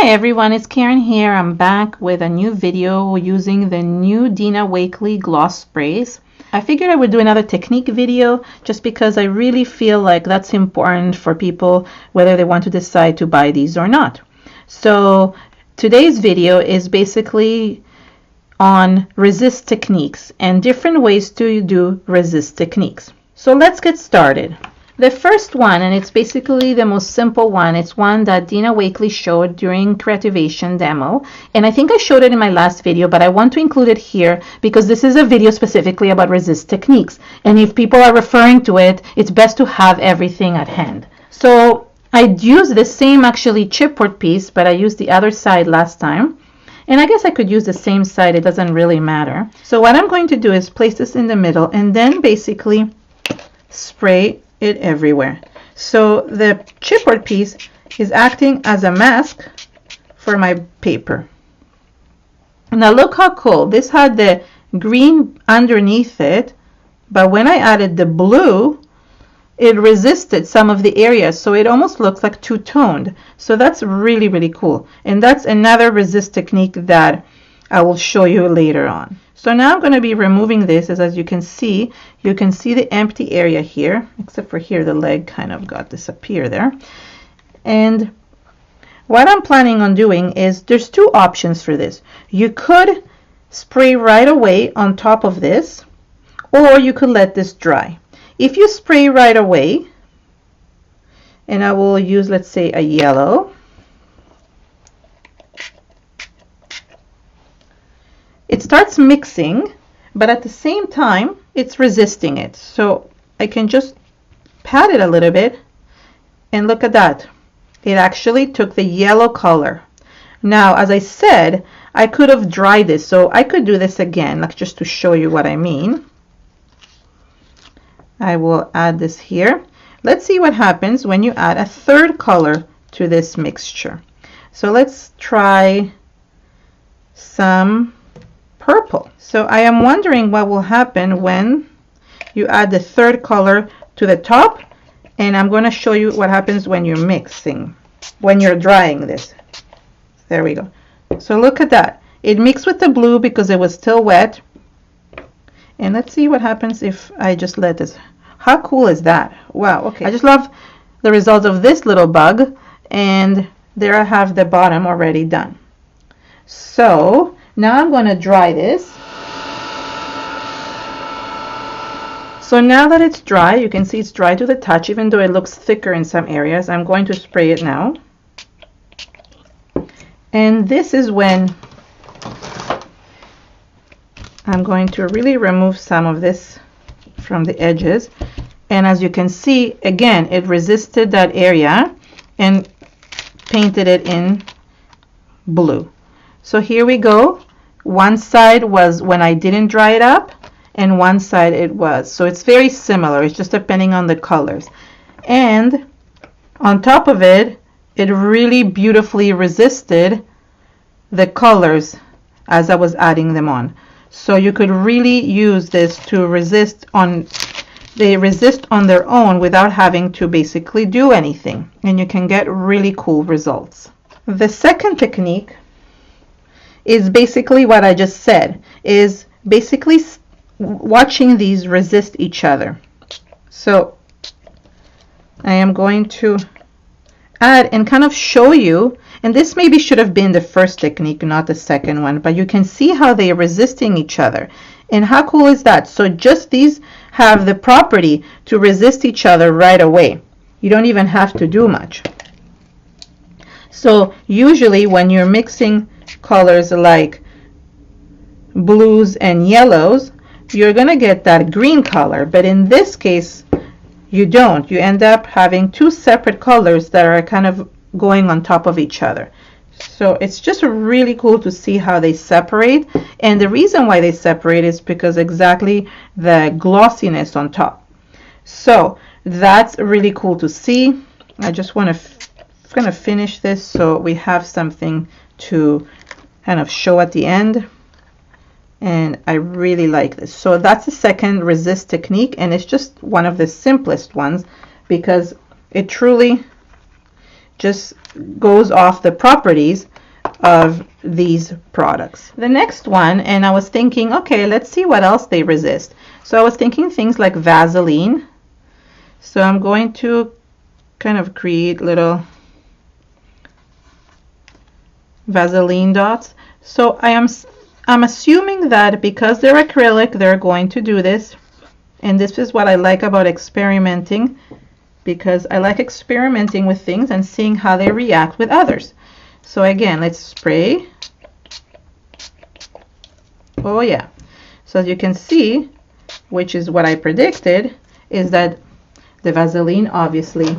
Hi everyone, it's Karen here. I'm back with a new video using the new Dina Wakley Gloss Sprays. I figured I would do another technique video just because I really feel like that's important for people whether they want to decide to buy these or not. So today's video is basically on resist techniques and different ways to do resist techniques. So let's get started. The first one, and it's basically the most simple one, it's one that Dina Wakley showed during Creativation demo, and I think I showed it in my last video, but I want to include it here because this is a video specifically about resist techniques, and if people are referring to it, it's best to have everything at hand. So I used the same actually chipboard piece, but I used the other side last time, and I guess I could use the same side, it doesn't really matter. So what I'm going to do is place this in the middle and then basically spray it everywhere. So the chipboard piece is acting as a mask for my paper. Now look how cool. This had the green underneath it, but when I added the blue, it resisted some of the areas, so it almost looks like two-toned. So that's really, really cool. And that's another resist technique that I will show you later on. So now I'm going to be removing this, as you can see the empty area here, except for here the leg kind of got disappear there. And what I'm planning on doing is there's two options for this. You could spray right away on top of this, or you could let this dry. If you spray right away, and I will use, let's say, a yellow, it starts mixing, but at the same time it's resisting it. So I can just pat it a little bit and look at that. It actually took the yellow color. Now, as I said, I could have dried this, so I could do this again, like just to show you what I mean. I will add this here. Let's see what happens when you add a third color to this mixture. So let's try some purple. So I am wondering what will happen when you add the third color to the top, and I'm going to show you what happens when you're mixing, when you're drying this. There we go. So look at that. It mixed with the blue because it was still wet. And let's see what happens if I just let this. How cool is that? Wow, okay. I just love the result of this little bug, and there I have the bottom already done. So now I'm going to dry this. So now that it's dry, you can see it's dry to the touch, even though it looks thicker in some areas. I'm going to spray it now. And this is when I'm going to really remove some of this from the edges. And as you can see, again, it resisted that area and painted it in blue. So here we go. One side was when I didn't dry it up, and one side it was. So it's very similar. It's just depending on the colors. And on top of it, it really beautifully resisted the colors as I was adding them on. So you could really use this to resist on, they resist on their own without having to basically do anything. And you can get really cool results. The second technique is basically what I just said, is basically watching these resist each other. So I am going to add and kind of show you, and this maybe should have been the first technique, not the second one, but you can see how they are resisting each other. And how cool is that? So just these have the property to resist each other right away. You don't even have to do much. So usually when you're mixing colors like blues and yellows, you're gonna get that green color, but in this case you don't. You end up having two separate colors that are kind of going on top of each other. So it's just really cool to see how they separate, and the reason why they separate is because exactly the glossiness on top. So that's really cool to see. I just want to finish this so we have something to kind of show at the end, and I really like this. So that's the second resist technique, and it's just one of the simplest ones because it truly just goes off the properties of these products. The next one, and I was thinking, okay, let's see what else they resist. So I was thinking things like Vaseline. So I'm going to kind of create little Vaseline dots. So I'm assuming that because they're acrylic, they're going to do this. And this is what I like about experimenting, because I like experimenting with things and seeing how they react with others. So again, let's spray. Oh yeah. So as you can see, which is what I predicted, is that the Vaseline obviously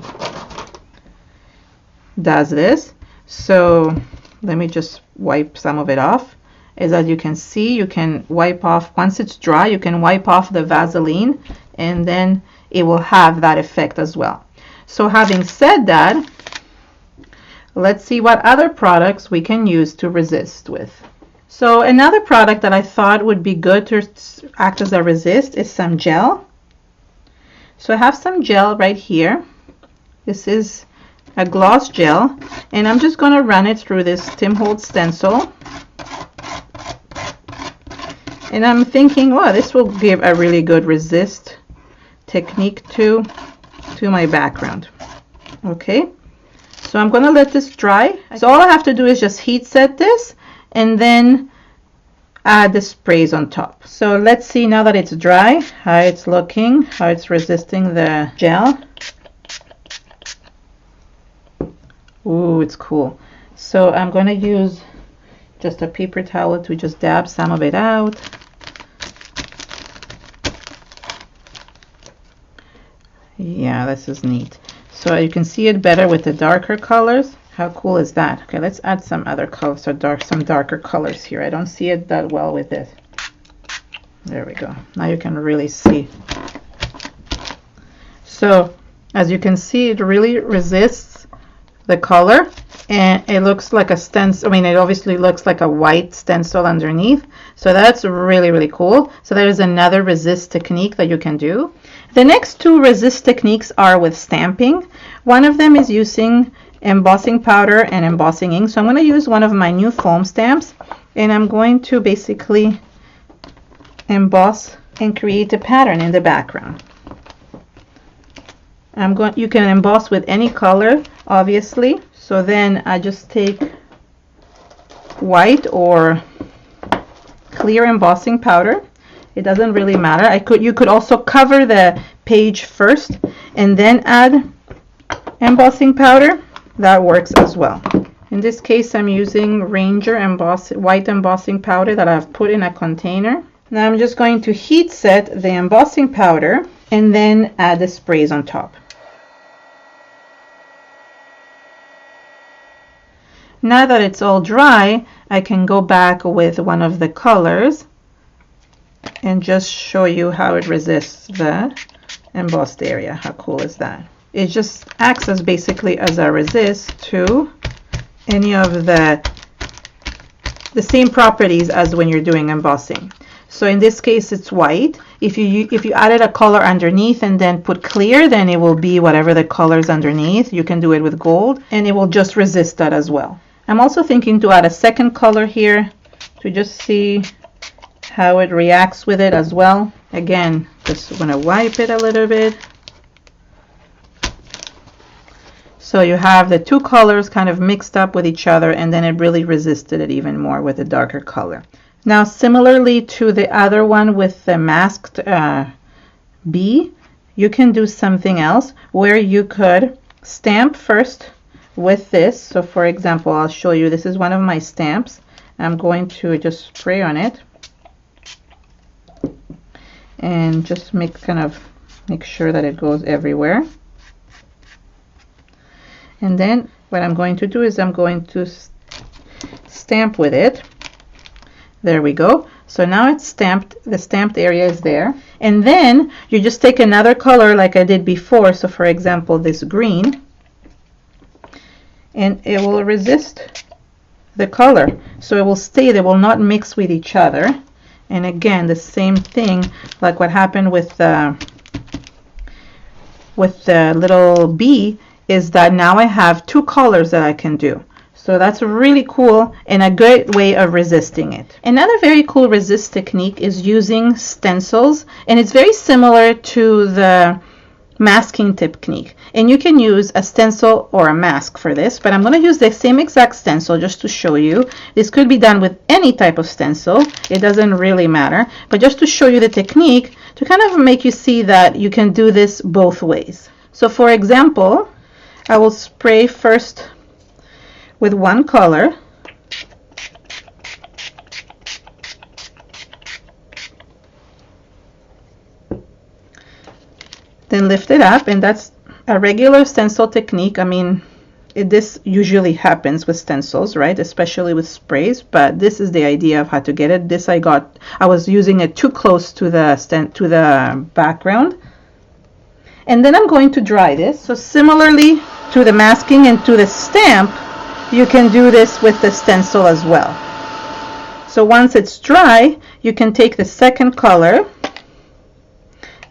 does this. So let me just wipe some of it off. As you can see, you can wipe off, once it's dry, you can wipe off the Vaseline, and then it will have that effect as well. So having said that, let's see what other products we can use to resist with. So another product that I thought would be good to act as a resist is some gel. So I have some gel right here. This is a gloss gel, and I'm just going to run it through this Holtz Stencil. And I'm thinking, oh, this will give a really good resist technique to my background. Okay, so I'm going to let this dry. So all I have to do is just heat set this and then add the sprays on top. So let's see now that it's dry, how it's looking, how it's resisting the gel. Ooh, it's cool. So I'm going to use just a paper towel to just dab some of it out. Yeah, this is neat. So you can see it better with the darker colors. How cool is that? Okay, let's add some other colors, so some darker colors here. I don't see it that well with this. There we go. Now you can really see. So as you can see, it really resists the color, and it looks like a stencil. I mean, it obviously looks like a white stencil underneath. So that's really, really cool. So there's another resist technique that you can do. The next two resist techniques are with stamping. One of them is using embossing powder and embossing ink. So I'm going to use one of my new foam stamps, and I'm going to basically emboss and create a pattern in the background. You can emboss with any color, obviously. So then I just take white or clear embossing powder. It doesn't really matter. You could also cover the page first and then add embossing powder. That works as well. In this case, I'm using Ranger white embossing powder that I've put in a container. Now I'm just going to heat set the embossing powder and then add the sprays on top. Now that it's all dry, I can go back with one of the colors and just show you how it resists the embossed area. How cool is that? It just acts as basically as a resist to any of the same properties as when you're doing embossing. So in this case, it's white. If you added a color underneath and then put clear, then it will be whatever the colors underneath. You can do it with gold, and it will just resist that as well. I'm also thinking to add a second color here to just see how it reacts with it as well. Again, just want to wipe it a little bit. So you have the two colors kind of mixed up with each other, and then it really resisted it even more with a darker color. Now, similarly to the other one with the masked bee, you can do something else where you could stamp first with this. So for example, I'll show you, this is one of my stamps. I'm going to just spray on it and just make sure that it goes everywhere. And then what I'm going to do is I'm going to stamp with it. There we go. So now it's stamped, the stamped area is there. And then you just take another color like I did before. So for example, this green, and it will resist the color. So it will stay, they will not mix with each other. And again, the same thing like what happened with the little bee, is that now I have two colors that I can do. So that's really cool and a great way of resisting it. Another very cool resist technique is using stencils, and it's very similar to the masking technique, and you can use a stencil or a mask for this, but I'm going to use the same exact stencil just to show you. This could be done with any type of stencil, it doesn't really matter, but just to show you the technique to kind of make you see that you can do this both ways. So for example, I will spray first with one color, then lift it up, and that's a regular stencil technique. I mean, this usually happens with stencils, right, especially with sprays, but this is the idea of how to get it. This I was using it too close to the background, and then I'm going to dry this. So similarly to the masking and to the stamp, you can do this with the stencil as well. So once it's dry, you can take the second color,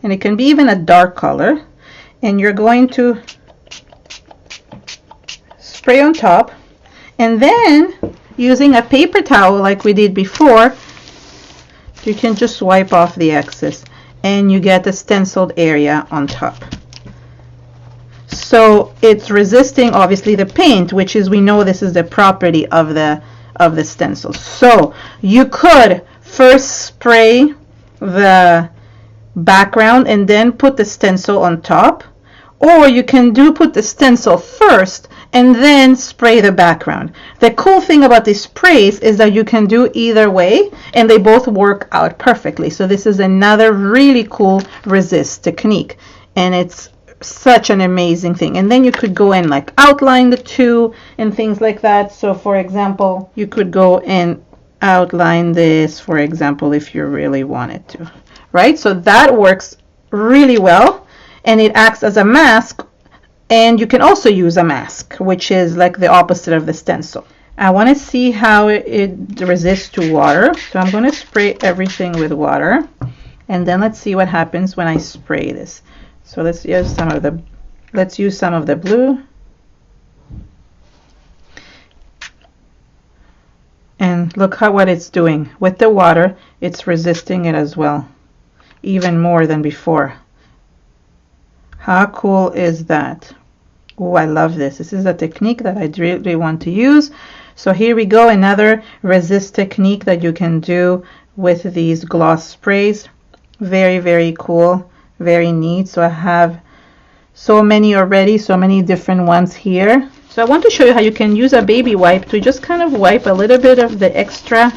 and it can be even a dark color, and you're going to spray on top, and then using a paper towel like we did before, you can just wipe off the excess and you get the stenciled area on top. So it's resisting obviously the paint, which is, we know this is the property of the stencil. So you could first spray the background and then put the stencil on top, or you can put the stencil first and then spray the background. The cool thing about these sprays is that you can do either way and they both work out perfectly. So this is another really cool resist technique, and it's such an amazing thing. And then you could go and like outline the two and things like that. So for example, you could go and outline this, for example, if you really wanted to, right? So that works really well, and it acts as a mask, and you can also use a mask, which is like the opposite of the stencil. I want to see how it resists to water, so I'm going to spray everything with water, and then let's see what happens when I spray this. So let's use some of the blue, and look what it's doing with the water. It's resisting it as well, even more than before. How cool is that? Oh, I love this. This is a technique that I really want to use. So here we go, another resist technique that you can do with these gloss sprays. Very, very cool, very neat. So I have so many already, so many different ones here. So I want to show you how you can use a baby wipe to just kind of wipe a little bit of the extra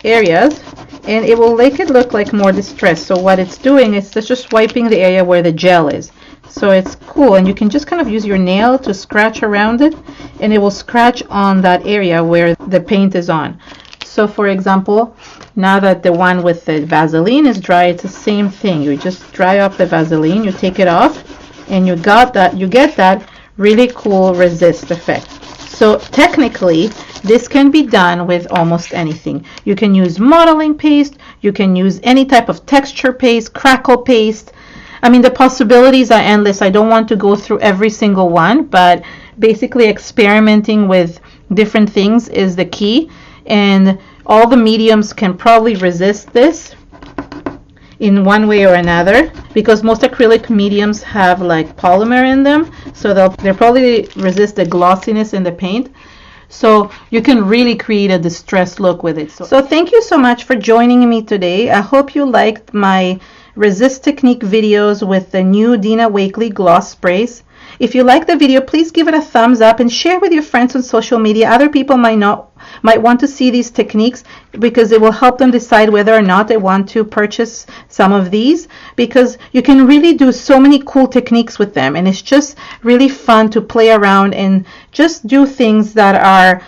areas, and it will make it look like more distressed. So what it's doing is it's just wiping the area where the gel is. So it's cool, and you can just kind of use your nail to scratch around it, and it will scratch on that area where the paint is on. So for example, now that the one with the Vaseline is dry, it's the same thing. You just dry up the Vaseline, you take it off, and you get that really cool resist effect. So technically, this can be done with almost anything. You can use modeling paste, you can use any type of texture paste, crackle paste. I mean, the possibilities are endless. I don't want to go through every single one, but basically experimenting with different things is the key, and all the mediums can probably resist this in one way or another, because most acrylic mediums have like polymer in them, so they'll probably resist the glossiness in the paint. So you can really create a distressed look with it. So thank you so much for joining me today. I hope you liked my resist technique videos with the new Dina Wakley Gloss Sprays. If you like the video, please give it a thumbs up and share with your friends on social media. Other people might want to see these techniques, because it will help them decide whether or not they want to purchase some of these, because you can really do so many cool techniques with them, and it's just really fun to play around and just do things that are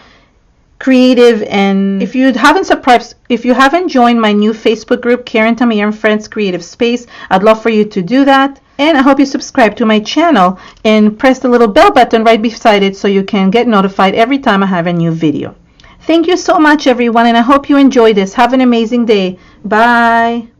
creative. And if you haven't joined my new Facebook group, Keren, Tamir and Friends Creative Space, I'd love for you to do that. And I hope you subscribe to my channel and press the little bell button right beside it so you can get notified every time I have a new video. Thank you so much, everyone, and I hope you enjoyed this. Have an amazing day. Bye.